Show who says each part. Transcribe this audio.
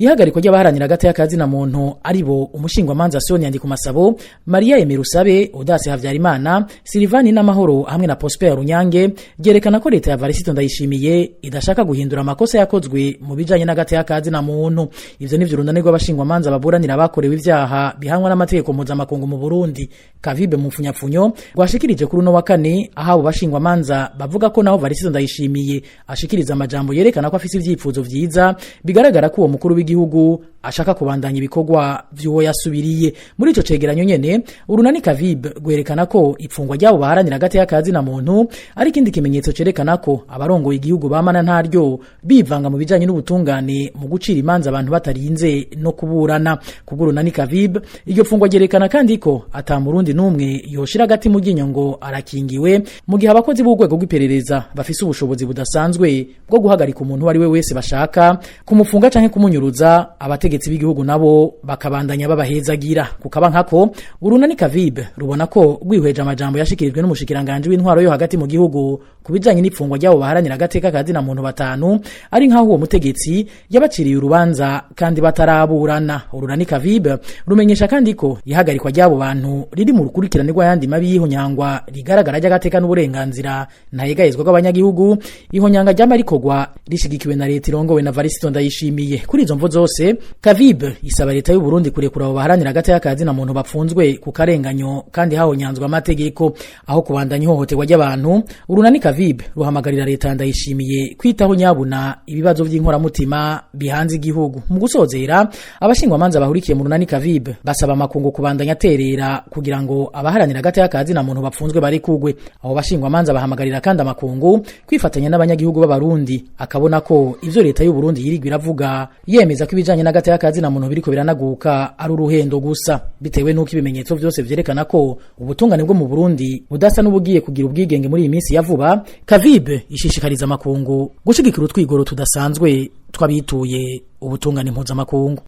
Speaker 1: ihagarikwa ry'abaharanira hagati y'akazi na muntu aribo umushingwamanza Sonia Ndikumasabo, Maria Emerusabe, Audace Havyarimana, Silvani n'amahoro hamwe na Prosper Runyange ryerekana ko leta ya Varisito Ndayishimiye idashaka guhindura amakosa yakozwe mu bijanye n'agati y'akazi na muntu. Ivyo nivyo urunani rw'abashingwamanza baburanira abakorewe ivyaha bihanwa n'amategeko mpuzamakungu mu Burundi Kavibe mu mfunyapfunyo rwashikirije kuri uno wa kane, aho abo bashingwamanza bavuga ko naho Varisito Ndayishimiye ashikiriza amajambo yerekana ko afise ivyifuzo vyiza, bigaragara ko uwo mukuru w'igihugu ashaka kubandanya ibikorwa vy'uwo yasubiriye. Muri ico cegeranyo nyene urunani Kavibe gwerekana ko ipfungwa ryabo baharanira hagati y'akazi na muntu ari ikindi kimenyetso cerekana ko abarongoye igihugu bamana ntaryo bivanga mu bijanye n'ubutungane mu gucira imanza abantu batarinze no kuburana. Kubwo urunani Kavibe iryo pfungwa ryerekana kandi ko ata murundi numwe yoshira hagati mu ginyo ngo arakingiwe, mu gihe abakozi b'urwego rw'iperereza bafise ubushobozi budasanzwe bwo guhagarika umuntu wari we wese bashaka kumufunga canke kumunyuruza, abategetsi b'igihugu nabo bakabandanya babahezagira. Kukaba nkako urunani Kavibe rubona ko rwihweje amajambo yashikirijwe n'umushikiranganje w'intwaro yo hagati mu gihugu kubijanye n'ipfungwa ryabo baharanira agateka kazi na muntu batanu ari nkaho uwo mutegetsi yabaciriye urubanza kandi bataraburana. Urunani Kavibe rumenyesha kandi ko ihagarikwa ryabo bantu riri mu rukurikirane rw'ayandi mabi y'ihonyangwa rigaragara ry'agateka n'uburenganzira ntayegayezwa bw'abanyagihugu, ihonyanga ryama rikorwa rishigikiwe na leta irongowe na Varisito Ndayishimiye. Kuri izo mvo zose Kavibe isaba leta y'u Burundi kurekura abo baharanira agateka kazi na muntu bapfunzwe ku karenganyo kandi hahonyanzwa amategeko. Aho kubandanya ihohoterwa ry'abantu, urunani Kavibe ruhamagarira leta Ndayishimiye kwitaho nyabuna ibibazo vy'inkoramutima bihanze igihugu. Mu gusozera, abashingwamanza bahurikiye mu runani Kavibe basaba amakungu kubandanya terera kugira ngo abaharanira agateka kazi na muntu bapfunzwe bari kugwe. Abo bashingwamanza bahamagarira kandi amakungu kwifatanya n'abanyagihugu b'abarundi akabona ko ivyo leta y'u Burundi yirigwa iravuga yemeza ko ibijanye n'agateka kazi na muntu biriko biranaguka ari uruhendo gusa, bitewe nuko ibimenyetso vyose vyerekana ko ubutungane bwo mu Burundi budasa n'ubugiye kugira ubwigenge muri iyi minsi ya vuba. Kavibe ishishikariza amakungu gushigikira utwigoro tudasanzwe twabituye ubutungane mpuzamakungu.